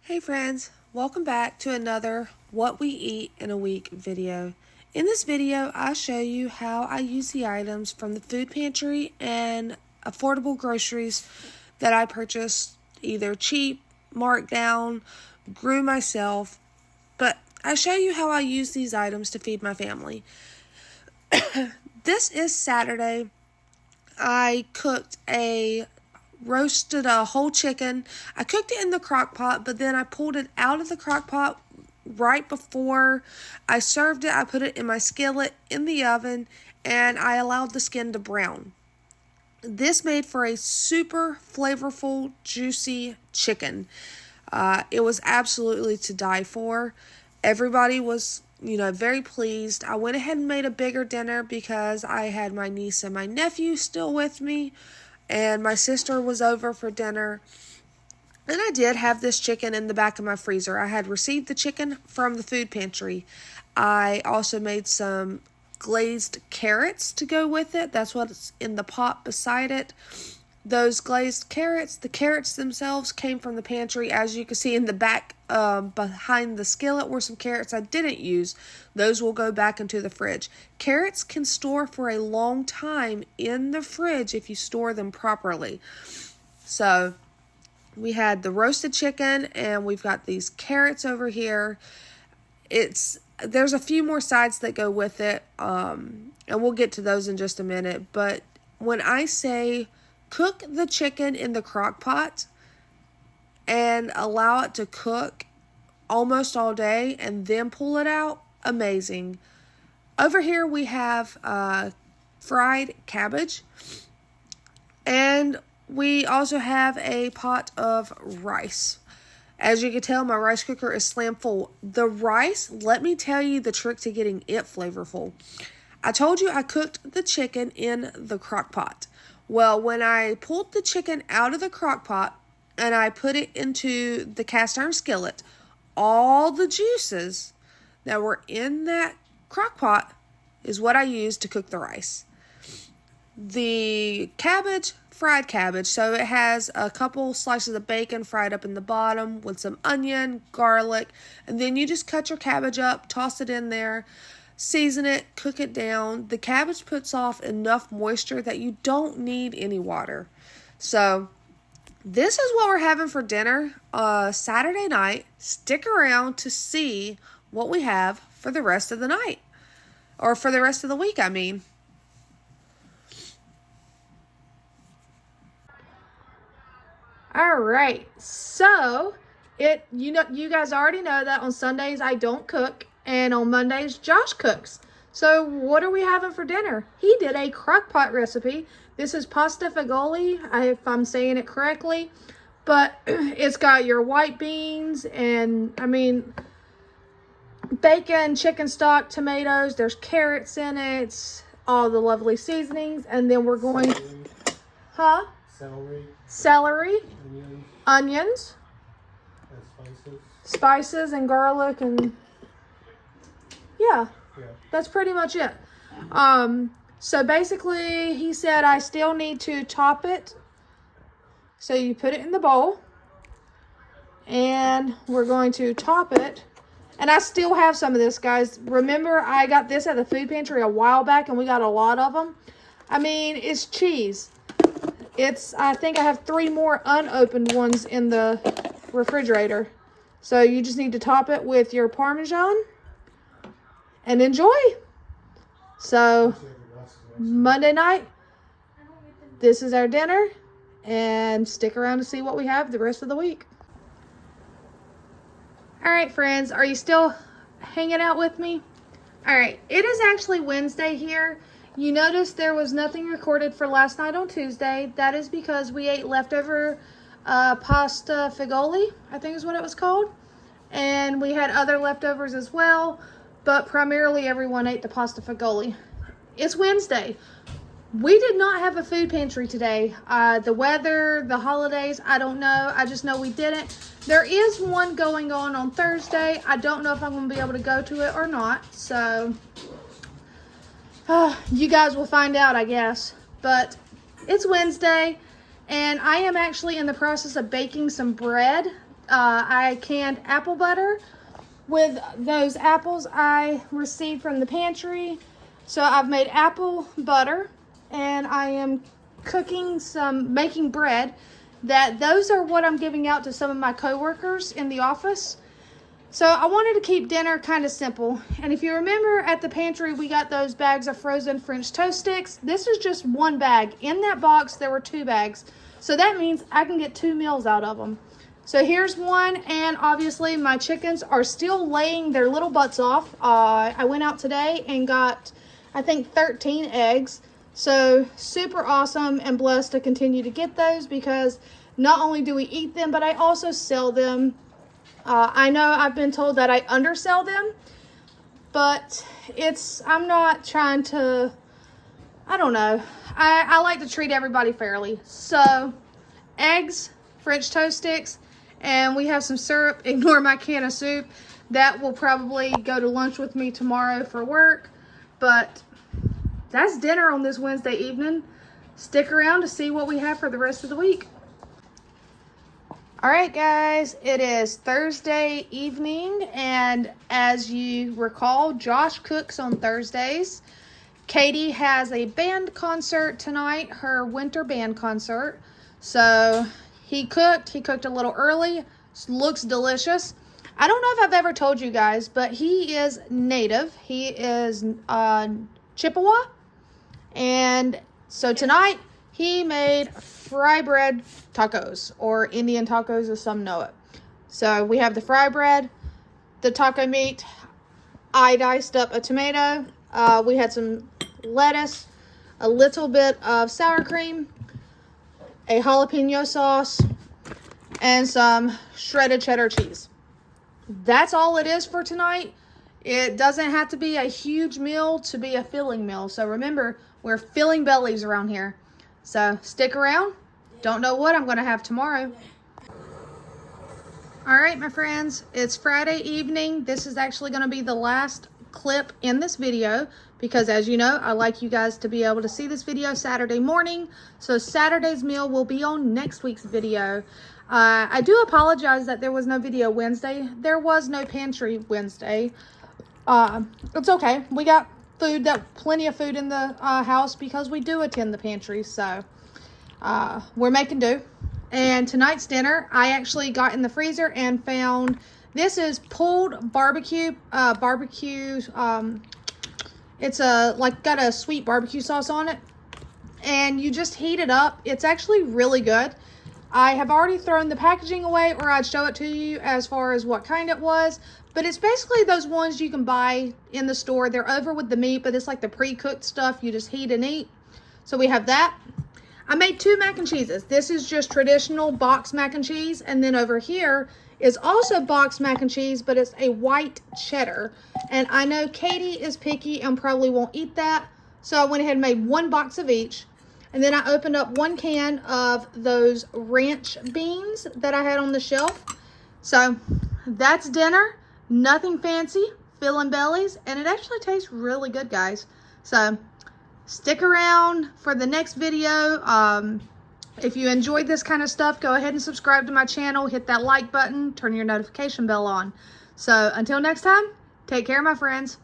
Hey friends, welcome back to another What We Eat in a Week video. In this video, I show you how I use the items from the food pantry and affordable groceries that I purchased either cheap, marked down, grew myself, but I show you how I use these items to feed my family. This is Saturday. I roasted a whole chicken. I cooked it in the crock pot, but then I pulled it out of the crock pot right before I served it. I put it in my skillet in the oven and I allowed the skin to brown. This made for a super flavorful, juicy chicken. It was absolutely to die for. Everybody was, very pleased. I went ahead and made a bigger dinner because I had my niece and my nephew still with me. And my sister was over for dinner. And I did have this chicken in the back of my freezer. I had received the chicken from the food pantry. I also made some glazed carrots to go with it. That's what's in the pot beside it. Those glazed carrots, the carrots themselves came from the pantry. As you can see in the back behind the skillet were some carrots I didn't use. Those will go back into the fridge. Carrots can store for a long time in the fridge if you store them properly. So we had the roasted chicken and we've got these carrots over here. There's a few more sides that go with it, and we'll get to those in just a minute. But when I say cook the chicken in the crock pot and allow it to cook almost all day and then pull it out, amazing. Over here we have fried cabbage, and we also have a pot of rice. As you can tell, my rice cooker is slam full. The rice, let me tell you the trick to getting it flavorful. I told you I cooked the chicken in the crock pot. Well, when I pulled the chicken out of the crock pot and I put it into the cast iron skillet, all the juices that were in that crock pot is what I used to cook the rice. The cabbage, fried cabbage, so it has a couple slices of bacon fried up in the bottom with some onion, garlic, and then you just cut your cabbage up, toss it in there, season it, cook it down. The cabbage puts off enough moisture that you don't need any water. So this is what we're having for dinner Saturday night. Stick around to see what we have for the rest of the night. Or for the rest of the week, I mean. All right. So, you guys already know that on Sundays I don't cook. And on Mondays, Josh cooks. So what are we having for dinner? He did a crock pot recipe. This is pasta fagioli, if I'm saying it correctly. But it's got your white beans and, bacon, chicken stock, tomatoes. There's carrots in it. All the lovely seasonings. And then we're going... Celery. Onions. And spices and garlic and... Yeah, that's pretty much it. So basically, he said I still need to top it. So you put it in the bowl. And we're going to top it. And I still have some of this, guys. Remember, I got this at the food pantry a while back, and we got a lot of them. It's cheese. I think I have 3 more unopened ones in the refrigerator. So you just need to top it with your Parmesan. And enjoy. So, Monday night, this is our dinner. And stick around to see what we have the rest of the week. Alright, friends. Are you still hanging out with me? Alright. It is actually Wednesday here. You notice there was nothing recorded for last night on Tuesday. That is because we ate leftover pasta fagioli, I think is what it was called. And we had other leftovers as well. But primarily everyone ate the pasta fagioli. It's Wednesday. We did not have a food pantry today. The weather, the holidays, I don't know. I just know we didn't. There is one going on Thursday. I don't know if I'm going to be able to go to it or not. So, you guys will find out, I guess. But it's Wednesday. And I am actually in the process of baking some bread. I canned apple butter with those apples I received from the pantry. So I've made apple butter, and I am making bread. Those are what I'm giving out to some of my coworkers in the office. So I wanted to keep dinner kind of simple. And if you remember at the pantry, we got those bags of frozen French toast sticks. This is just one bag. In that box, there were 2 bags. So that means I can get 2 meals out of them. So here's one, and obviously my chickens are still laying their little butts off. I went out today and got, I think, 13 eggs. So super awesome and blessed to continue to get those, because not only do we eat them, but I also sell them. I know I've been told that I undersell them, but I'm not trying to, I don't know. I like to treat everybody fairly. So eggs, French toast sticks, and we have some syrup. Ignore my can of soup. That will probably go to lunch with me tomorrow for work. But that's dinner on this Wednesday evening. Stick around to see what we have for the rest of the week. All right, guys, it is Thursday evening, and as you recall, Josh cooks on Thursdays. Katie has a band concert tonight, her winter band concert. So he cooked a little early. Looks delicious. I don't know if I've ever told you guys, but he is native. He is Chippewa. And so tonight he made fry bread tacos, or Indian tacos as some know it. So we have the fry bread, the taco meat. I diced up a tomato. We had some lettuce, a little bit of sour cream, a jalapeno sauce, and some shredded cheddar cheese. That's all it is for tonight. It doesn't have to be a huge meal to be a filling meal. So remember, we're filling bellies around here. So stick around. Don't know what I'm going to have tomorrow. All right, my friends, it's Friday evening. This is actually going to be the last clip in this video, because as you know, I like you guys to be able to see this video Saturday morning. So Saturday's meal will be on next week's video. I do apologize that there was no video Wednesday. There was no pantry Wednesday. It's okay. We got plenty of food in the house, because we do attend the pantry. So we're making do. And tonight's dinner, I actually got in the freezer and found, this is pulled barbecue. It's got a sweet barbecue sauce on it, and you just heat it up. It's actually really good. I have already thrown the packaging away, or I'd show it to you as far as what kind it was. But it's basically those ones you can buy in the store. They're over with the meat, but it's like the pre-cooked stuff you just heat and eat. So we have that. I made 2 mac and cheeses. This is just traditional box mac and cheese. And then over here is also box mac and cheese, but it's a white cheddar. And I know Katie is picky and probably won't eat that. So I went ahead and made 1 box of each. And then I opened up 1 can of those ranch beans that I had on the shelf. So that's dinner. Nothing fancy, filling bellies, and it actually tastes really good, guys. So stick around for the next video. If you enjoyed this kind of stuff, go ahead and subscribe to my channel. Hit that like button. Turn your notification bell on. So until next time, take care, my friends.